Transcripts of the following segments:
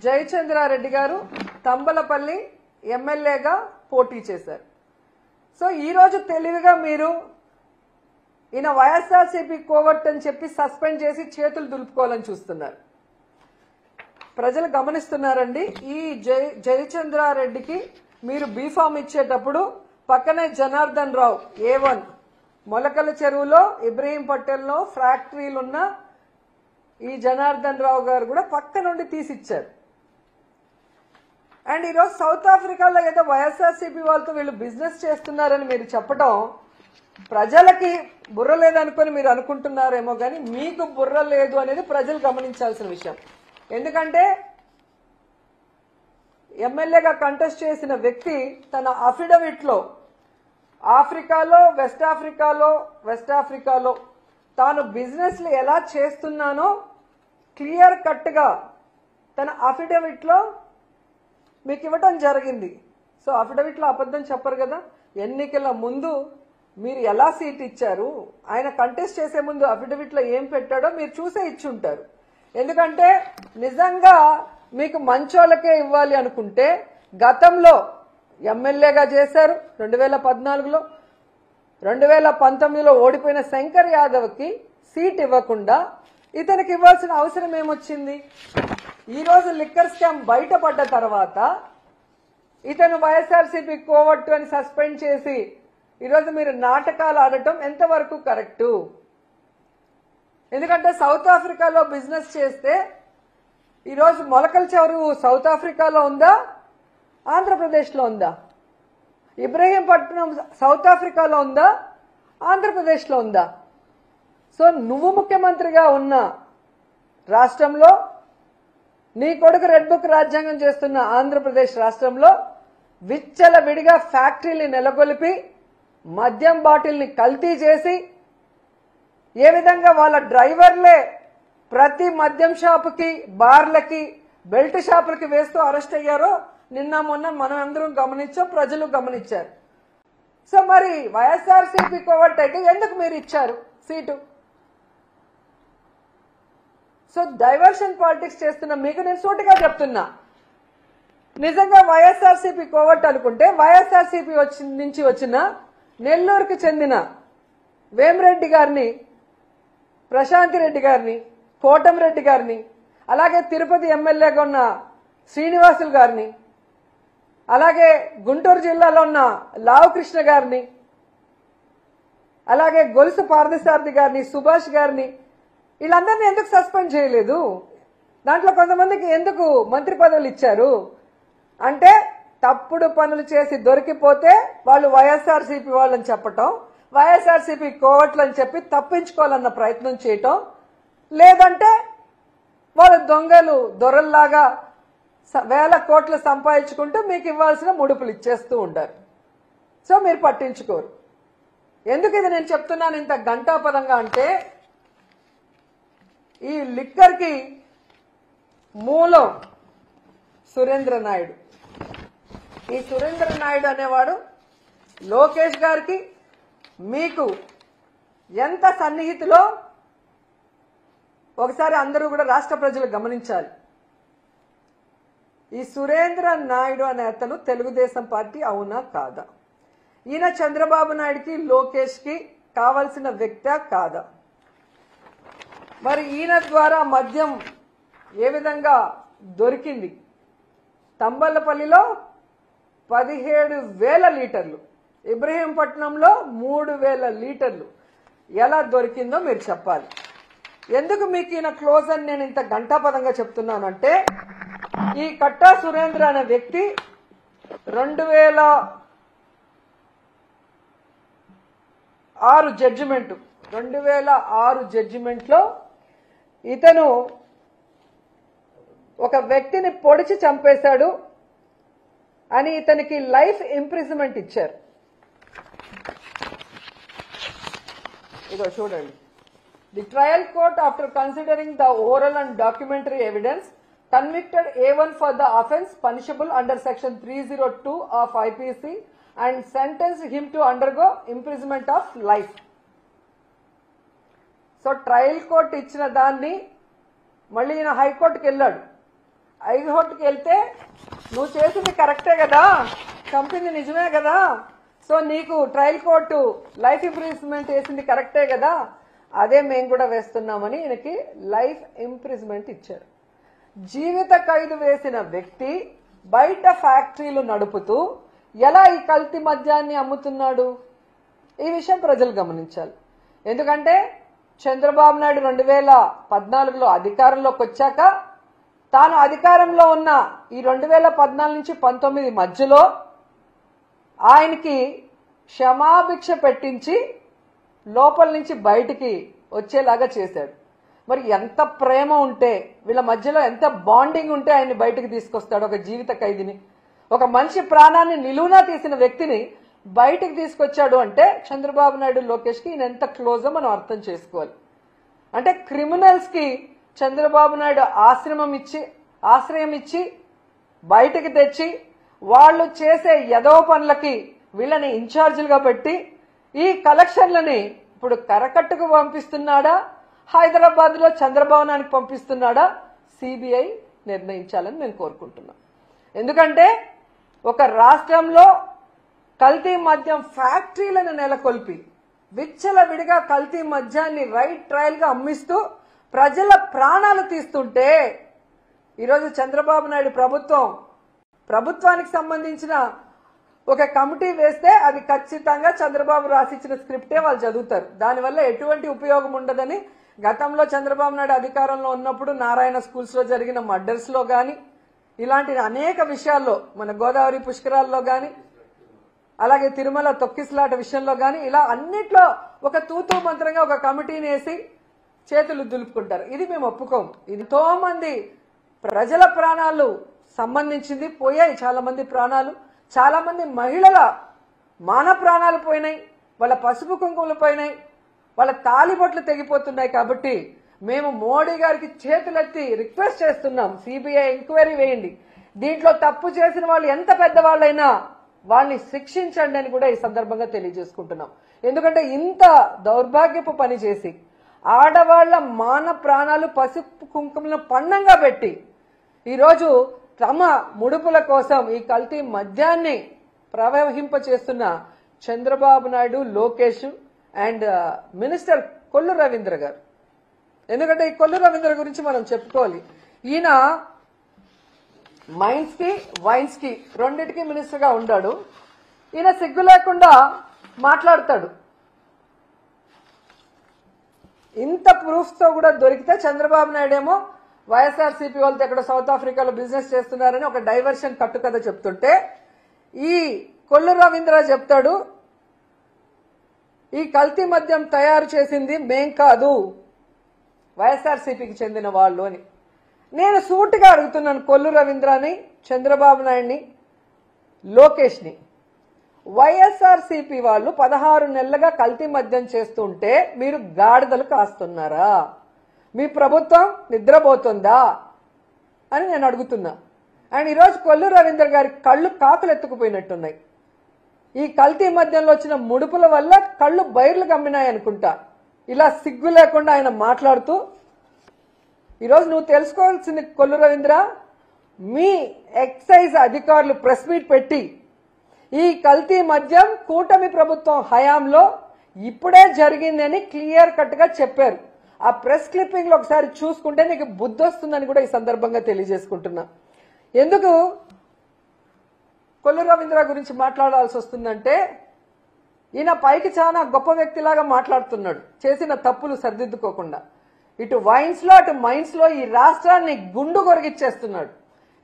జయచంద్రారెడ్డి గారు తంబలపల్లి ఎమ్మెల్యేగా పోటీ చేశారు. సో ఈరోజు తెలివిగా మీరు ఈయన వైఎస్ఆర్సీపీ కోవట్ అని చెప్పి సస్పెండ్ చేసి చేతులు దులుపుకోవాలని చూస్తున్నారు. ప్రజలు గమనిస్తున్నారండి. ఈ జయచంద్రారెడ్డికి మీరు బీఫామ్ ఇచ్చేటప్పుడు పక్కనే జనార్దన్ రావు A1 మొలకల చెరువులో ఇబ్రహీంపట్నంలో ఫ్యాక్టరీలున్న ఈ జనార్దన్ రావు గారు కూడా పక్క నుండి తీసిచ్చారు. అండ్ ఈరోజు సౌత్ ఆఫ్రికాలో ఏదో వైఎస్ఆర్సీపీ వాళ్ళతో వీళ్ళు బిజినెస్ చేస్తున్నారని మీరు చెప్పడం ప్రజలకి బుర్ర లేదనుకొని మీరు అనుకుంటున్నారేమో కానీ మీకు బుర్ర లేదు అనేది ప్రజలు గమనించాల్సిన విషయం. ఎందుకంటే ఎమ్మెల్యేగా కంటెస్ట్ చేసిన వ్యక్తి తన అఫిడవిట్ లో వెస్ట్ ఆఫ్రికాలో తాను బిజినెస్లు ఎలా చేస్తున్నానో క్లియర్ కట్ గా తన అఫిడవిట్ లో మీకు ఇవ్వటం జరిగింది. సో అఫిడవిట్ లో అబద్ధం చెప్పరు కదా. ఎన్నికల ముందు మీరు ఎలా సీట్ ఇచ్చారు, ఆయన కంటెస్ట్ చేసే ముందు అఫిడవిట్ లో ఏం పెట్టాడో మీరు చూసే ఇచ్చుంటారు. ఎందుకంటే నిజంగా మీకు మంచోళ్ళకే ఇవ్వాలి అనుకుంటే గతంలో ఎమ్మెల్యేగా చేశారు 2014లో, 2019లో ఓడిపోయిన శంకర్ యాదవ్కి సీట్ ఇవ్వకుండా ఇతనికి ఇవ్వాల్సిన అవసరం ఏమొచ్చింది? ఈరోజు లిక్కర్ స్కామ్ బయటపడ్డ తర్వాత ఇతను వైఎస్ఆర్సీపీ కోవట్టు అని సస్పెండ్ చేసి ఈరోజు మీరు నాటకాలు ఆడటం ఎంతవరకు కరెక్టు? ఎందుకంటే సౌత్ ఆఫ్రికాలో బిజినెస్ చేస్తే ఈరోజు మొలకల చెరువు సౌత్ ఆఫ్రికాలో ఉందా, ఆంధ్రప్రదేశ్లో ఉందా? ఇబ్రహీంపట్నం సౌత్ ఆఫ్రికాలో ఉందా, ఆంధ్రప్రదేశ్లో ఉందా? సో నువ్వు ముఖ్యమంత్రిగా ఉన్న రాష్ట్రంలో, నీ కొడుకు రెడ్ బుక్ రాజ్యాంగం చేస్తున్న ఆంధ్రప్రదేశ్ రాష్ట్రంలో విచ్చలవిడిగా ఫ్యాక్టరీని నెలకొల్పి మద్యం బాటిల్ని కల్తీ చేసి ఏ విధంగా వాళ్ళ డ్రైవర్లే ప్రతి మద్యం షాపుకి, బార్లకి, బెల్ట్ షాపులకి వేస్తూ అరెస్ట్ అయ్యారో నిన్న మొన్న మనం అందరం గమనించాం, ప్రజలు గమనించారు. సో మరి వైఎస్ఆర్సీపీ కోవట్ అయితే ఎందుకు మీరు ఇచ్చారు సీటు? సో డైవర్షన్ పాలిటిక్స్ చేస్తున్న మీకు నేను సూటిగా చెప్తున్నా, నిజంగా వైఎస్ఆర్సీపీ కోవట్ అనుకుంటే వైఎస్ఆర్సీపీ నుంచి వచ్చిన నెల్లూరుకి చెందిన వేమిరెడ్డి గారిని, ప్రశాంతి రెడ్డి గారిని, కోటంరెడ్డి గారిని, అలాగే తిరుపతి ఎమ్మెల్యేగా ఉన్న శ్రీనివాసులు గారిని, అలాగే గుంటూరు జిల్లాలో ఉన్న లావు కృష్ణ గారిని, అలాగే గొలుసు పార్థసారథి గారిని, సుభాష్ గారిని, వీళ్ళందరినీ ఎందుకు సస్పెండ్ చేయలేదు? దాంట్లో కొంతమందికి ఎందుకు మంత్రి పదవులు ఇచ్చారు? అంటే తప్పుడు పనులు చేసి దొరికిపోతే వాళ్ళు వైఎస్ఆర్సీపీ వాళ్ళని చెప్పటం, వైఎస్ఆర్సీపీ కోవట్లు అని చెప్పి తప్పించుకోవాలన్న ప్రయత్నం చేయటం, లేదంటే వాళ్ళు దొంగలు దొరల్లాగా వేల కోట్లు సంపాదించుకుంటూ మీకు ఇవ్వాల్సిన ముడుపులు ఇచ్చేస్తూ ఉంటారు. సో మీరు పట్టించుకోరు. ఎందుకు ఇది నేను చెప్తున్నాను ఇంత గంటాపదంగా అంటే, ఈ లిక్కర్కి మూలం సురేంద్ర నాయుడు. ఈ సురేంద్ర నాయుడు అనేవాడు లోకేష్ గారికి మీకు ఎంత సన్నిహితులో ఒకసారి అందరూ కూడా రాష్ట్ర ప్రజలు గమనించాలి. ఈ సురేంద్ర నాయుడు అనే అతను తెలుగుదేశం పార్టీ అవునా కాదా? ఈయన చంద్రబాబు నాయుడుకి లోకేష్కి కావాల్సిన వ్యక్తా కాదా? మరి ఈయన ద్వారా మద్యం ఏ విధంగా దొరికింది? తంబలపల్లిలో 17,000 లీటర్లు, ఇబ్రహీంపట్నంలో 3,000 లీటర్లు ఎలా దొరికిందో మీరు చెప్పాలి. ఎందుకు మీకు ఈయన క్లోజ్ అని నేను ఇంత గంటాపదంగా చెప్తున్నానంటే, ఈ కట్టా సురేంద్ర అనే వ్యక్తి 2006 జడ్జిమెంట్లో ఇతను ఒక వ్యక్తిని పొడిచి చంపేశాడు అని ఇతనికి లైఫ్ ఇంప్రిజన్మెంట్ ఇచ్చారు. ఇదో చూడండి. The trial court after considering the oral and documentary evidence convicted A1 for the offence punishable under section 302 of IPC and sentenced him to undergo imprisonment of life. So trial court ఇచ్చిన దాన్ని మళ్ళీ ఈయన హైకోర్టుకి వెళ్ళాడు. హైకోర్టుకి వెళ్తే నువ్వు చేసింది కరెక్టే కదా, చంపింది నిజమే కదా, సో నీకు ట్రయల్ కోర్టు లైఫ్ ఇంప్రిజ్మెంట్ వేసింది కరెక్టే కదా, అదే మేము కూడా వేస్తున్నామని ఈయనకి లైఫ్ ఇంప్రిజ్మెంట్ ఇచ్చారు. జీవిత ఖైదు వేసిన వ్యక్తి బయట ఫ్యాక్టరీలు నడుపుతూ ఎలా ఈ కల్తీ మద్యాన్ని అమ్ముతున్నాడు? ఈ విషయం ప్రజలు గమనించాలి. ఎందుకంటే చంద్రబాబు నాయుడు 2014లో అధికారంలోకి వచ్చాక తాను అధికారంలో ఉన్న ఈ 2014 నుంచి 19 మధ్యలో ఆయనకి క్షమాభిక్ష పెట్టించి లోపల నుంచి బయటికి వచ్చేలాగా చేశాడు. మరి ఎంత ప్రేమ ఉంటే, వీళ్ళ మధ్యలో ఎంత బాండింగ్ ఉంటే ఆయన్ని బయటికి తీసుకొస్తాడు? ఒక జీవిత ఖైదీని, ఒక మనిషి ప్రాణాన్ని నిలువునా తీసిన వ్యక్తిని బయటికి తీసుకొచ్చాడు అంటే చంద్రబాబు నాయుడు లోకేష్కి ఈయన ఎంత క్లోజో మనం అర్థం చేసుకోవాలి. అంటే క్రిమినల్స్ కి చంద్రబాబు నాయుడు ఆశ్రయం ఇచ్చి బయటికి తెచ్చి వాళ్ళు చేసే యదవ పనులకి వీళ్ళని ఇన్ఛార్జీలుగా పెట్టి ఈ కలెక్షన్లని ఇప్పుడు కరకట్టుకు పంపిస్తున్నాడా, హైదరాబాద్ లో చంద్రభవనానికి పంపిస్తున్నాడా, సిబిఐ నిర్ణయించాలని నేను కోరుకుంటున్నాను. ఎందుకంటే ఒక రాష్ట్రంలో కల్తీ మద్యం ఫ్యాక్టరీలను నెలకొల్పి విచ్చలవిడిగా కల్తీ మద్యాన్ని రైట్ ట్రయల్ గా అమ్మిస్తూ ప్రజల ప్రాణాలు తీస్తుంటే ఈరోజు చంద్రబాబు నాయుడు ప్రభుత్వానికి సంబంధించిన ఒక కమిటీ వేస్తే అది ఖచ్చితంగా చంద్రబాబు రాసిచ్చిన స్క్రిప్టే వాళ్ళు చదువుతారు. దానివల్ల ఎటువంటి ఉపయోగం ఉండదని గతంలో చంద్రబాబు నాయుడు అధికారంలో ఉన్నప్పుడు నారాయణ స్కూల్స్ లో జరిగిన మర్డర్స్ లో గాని, ఇలాంటి అనేక విషయాల్లో, మన గోదావరి పుష్కరాల్లో గాని, అలాగే తిరుమల తొక్కిసలాట విషయంలో గాని, ఇలా అన్నిట్లో ఒక తూతూ మంత్రంగా ఒక కమిటీని వేసి చేతులు దులుపుకుంటారు. ఇది మేము ఒప్పుకోం. ఇది ఎంతో మంది ప్రజల ప్రాణాలు సంబంధించింది, పోయాయి చాలా మంది ప్రాణాలు, చాలా మంది మహిళల మాన ప్రాణాలు పోయినాయి, వాళ్ళ పసుపు కుంకుమలు పోయినాయి, వాళ్ళ తాలిబొట్లు తెగిపోతున్నాయి. కాబట్టి మేము మోడీ గారికి చేతులెత్తి రిక్వెస్ట్ చేస్తున్నాం, సిబిఐ ఎంక్వైరీ వేయండి, దీంట్లో తప్పు చేసిన వాళ్ళు ఎంత పెద్దవాళ్ళైనా వాళ్ళని శిక్షించండి అని కూడా ఈ సందర్భంగా తెలియజేసుకుంటున్నాం. ఎందుకంటే ఇంత దౌర్భాగ్యపు పని చేసి ఆడవాళ్ల మాన ప్రాణాలు పసుపు కుంకుమలను పణంగా పెట్టి ఈరోజు తమ ముడుపుల కోసం ఈ కల్తీ మద్యాన్ని ప్రవహింపచేస్తున్న చంద్రబాబు నాయుడు, లోకేష్ అండ్ మినిస్టర్ కొల్లు రవీంద్ర గారు. ఎందుకంటే ఈ కొల్లు రవీంద్ర గురించి మనం చెప్పుకోవాలి. ఈయన మైన్స్ కి వైన్స్ కి రెండింటికి మినిస్టర్ గా ఉన్నాడు. ఈయన సిగ్గు లేకుండా మాట్లాడతాడు. ఇంత ప్రూఫ్స్ తో కూడా దొరికితే చంద్రబాబు నాయుడు ఏమో వైఎస్ఆర్సీపీ వాళ్ళతో ఎక్కడ సౌత్ ఆఫ్రికాలో బిజినెస్ చేస్తున్నారని ఒక డైవర్షన్ కట్టుకథ చెప్తుంటే, ఈ కొల్లు రవీంద్ర చెప్తాడు ఈ కల్తీ మద్యం తయారు చేసింది మేం కాదు, వైఎస్ఆర్సీపీకి చెందిన వాళ్ళు అని. నేను సూటిగా అడుగుతున్నాను కొల్లు రవీంద్రని, చంద్రబాబు నాయుడిని, లోకేష్ని, వైఎస్ఆర్సీపీ వాళ్ళు 16 నెలలుగా కల్తీ మద్యం చేస్తుంటే మీరు గాడిదలు కాస్తున్నారా? మీ ప్రభుత్వం నిద్రపోతుందా అని నేను అడుగుతున్నా. అండ్ ఈరోజు కొల్లు రవీంద్ర గారి కళ్ళు కాకులు ఎత్తుకుపోయినట్టున్నాయి. ఈ కల్తీ మద్యంలో వచ్చిన ముడుపుల వల్ల కళ్ళు బైర్లు కమ్మినాయి అనుకుంటా. ఇలా సిగ్గు లేకుండా ఆయన మాట్లాడుతూ, ఈరోజు నువ్వు తెలుసుకోవాల్సింది కొల్లు రవీంద్ర, మీ ఎక్సైజ్ అధికారులు ప్రెస్ మీట్ పెట్టి ఈ కల్తీ మద్యం కూటమి ప్రభుత్వం హయాంలో ఇప్పుడే జరిగిందని క్లియర్ కట్ గా చెప్పారు. ఆ ప్రెస్ క్లిప్పింగ్ లో ఒకసారి చూసుకుంటే నీకు బుద్ధి వస్తుందని కూడా ఈ సందర్భంగా తెలియజేసుకుంటున్నా. ఎందుకు కొల్లు రవీంద్ర గురించి మాట్లాడాల్సి వస్తుందంటే, ఈయన పైకి చాలా గొప్ప వ్యక్తిలాగా మాట్లాడుతున్నాడు, చేసిన తప్పులు సరిదిద్దుకోకుండా. ఇటు వైన్స్ లో అటు మైన్స్ లో ఈ రాష్ట్రాన్ని గుండు కొరిగిచ్చేస్తున్నాడు.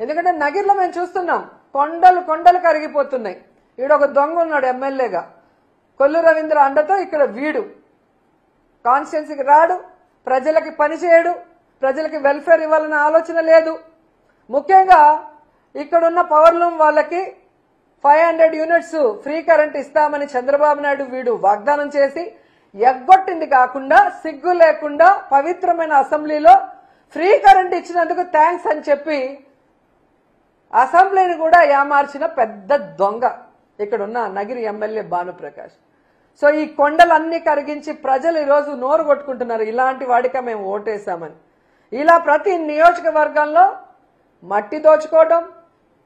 ఎందుకంటే నగిరిలో మేము చూస్తున్నాం, కొండలు కొండలు కరిగిపోతున్నాయి. ఈడొక దొంగ ఉన్నాడు ఎమ్మెల్యేగా, కొల్లు రవీంద్ర అండతో ఇక్కడ వీడు కాన్స్టిట్యున్సీకి రాడు, ప్రజలకి పని చేయడు, ప్రజలకి వెల్ఫేర్ ఇవ్వాలన్న ఆలోచన లేదు. ముఖ్యంగా ఇక్కడున్న పవర్ లూమ్ వాళ్ళకి 500 యూనిట్స్ ఫ్రీ కరెంట్ ఇస్తామని చంద్రబాబు నాయుడు వీడు వాగ్దానం చేసి ఎగ్గొట్టింది కాకుండా, సిగ్గు లేకుండా పవిత్రమైన అసెంబ్లీలో ఫ్రీ కరెంట్ ఇచ్చినందుకు థ్యాంక్స్ అని చెప్పి అసెంబ్లీని కూడా ఏమార్చిన పెద్ద దొంగ ఇక్కడున్న నగిరి ఎమ్మెల్యే భానుప్రకాష్. సో ఈ కొండలన్నీ కరిగించి ప్రజలు ఈరోజు నోరు కొట్టుకుంటున్నారు, ఇలాంటి వాడిక మేము ఓటేశామని. ఇలా ప్రతి నియోజకవర్గంలో మట్టి దోచుకోవడం,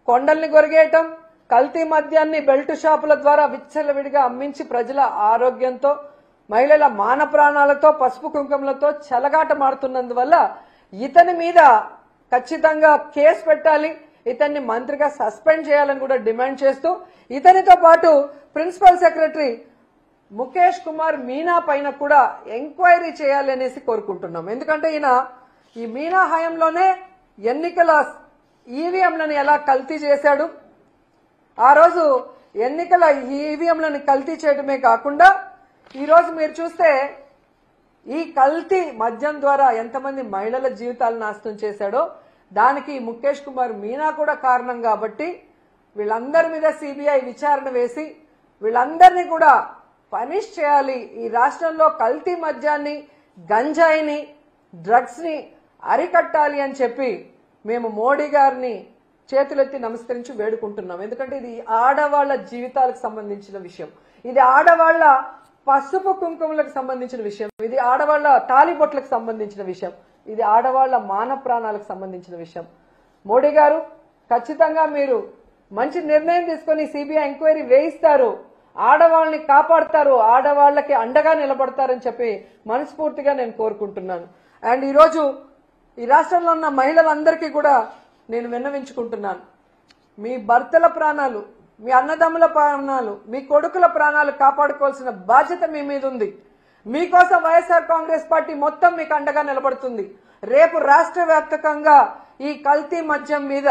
కొండల్ని గొరిగేయటం, కల్తీ మద్యాన్ని బెల్ట్ షాపుల ద్వారా విచ్చలవిడిగా అమ్మించి ప్రజల ఆరోగ్యంతో, మహిళల మాన ప్రాణాలతో, పసుపు కుంకుమలతో చెలగాటమాడుతున్నందువల్ల ఇతని మీద ఖచ్చితంగా కేసు పెట్టాలి, ఇతన్ని మంత్రిగా సస్పెండ్ చేయాలని కూడా డిమాండ్ చేస్తూ, ఇతనితో పాటు ప్రిన్సిపల్ సెక్రటరీ ముఖేష్ కుమార్ మీనా పైన కూడా ఎంక్వైరీ చేయాలి అనేసి కోరుకుంటున్నాం. ఎందుకంటే ఈయన ఈ మీనా హయాంలోనే ఎన్నికల ఈవీఎంలను ఎలా కల్తీ చేశాడు, ఆ రోజు ఎన్నికల ఈవీఎంలను కల్తీ చేయడమే కాకుండా ఈరోజు మీరు చూస్తే ఈ కల్తీ మద్యం ద్వారా ఎంతమంది మహిళల జీవితాలు నాశనం చేశాడో దానికి ముఖేష్ కుమార్ మీనా కూడా కారణం. కాబట్టి వీళ్ళందరి మీద సిబిఐ విచారణ వేసి వీళ్ళందరినీ కూడా పనిష్ చేయాలి. ఈ రాష్ట్రంలో కల్తీ మద్యాన్ని, గంజాయిని, డ్రగ్స్ ని అరికట్టాలి అని చెప్పి మేము మోడీ గారిని చేతులెత్తి నమస్కరించి వేడుకుంటున్నాం. ఎందుకంటే ఇది ఆడవాళ్ల జీవితాలకు సంబంధించిన విషయం, ఇది ఆడవాళ్ల పసుపు కుంకుమలకు సంబంధించిన విషయం, ఇది ఆడవాళ్ల తాలిబొట్లకు సంబంధించిన విషయం, ఇది ఆడవాళ్ల మాన ప్రాణాలకు సంబంధించిన విషయం. మోడీ గారు ఖచ్చితంగా మీరు మంచి నిర్ణయం తీసుకొని సిబిఐ ఎంక్వైరీ వేయిస్తారు, ఆడవాళ్ళని కాపాడతారు, ఆడవాళ్లకి అండగా నిలబడతారని చెప్పి మనస్ఫూర్తిగా నేను కోరుకుంటున్నాను. అండ్ ఈరోజు ఈ రాష్ట్రంలో ఉన్న మహిళలందరికీ కూడా నేను విన్నవించుకుంటున్నాను, మీ భర్తల ప్రాణాలు, మీ అన్నదమ్ముల ప్రాణాలు, మీ కొడుకుల ప్రాణాలు కాపాడుకోవాల్సిన బాధ్యత మీ మీద ఉంది. మీకోసం వైఎస్ఆర్ కాంగ్రెస్ పార్టీ మొత్తం మీకు అండగా నిలబడుతుంది. రేపు రాష్ట్ర వ్యాప్తంగా ఈ కల్తీ మద్యం మీద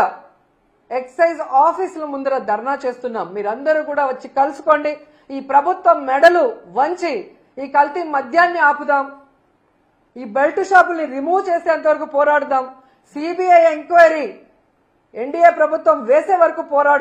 ఎక్సైజ్ ఆఫీసుల ముందర ధర్నా చేస్తున్నాం. మీరందరూ కూడా వచ్చి కలుసుకోండి. ఈ ప్రభుత్వం మెడలు వంచి ఈ కల్తీ మద్యాన్ని ఆపుదాం, ఈ బెల్ట్ షాపుల్ని రిమూవ్ చేసేంత వరకు పోరాడుదాం, సిబిఐ ఎంక్వైరీ ఎన్డీఏ ప్రభుత్వం వేసే వరకు పోరాడుదాం.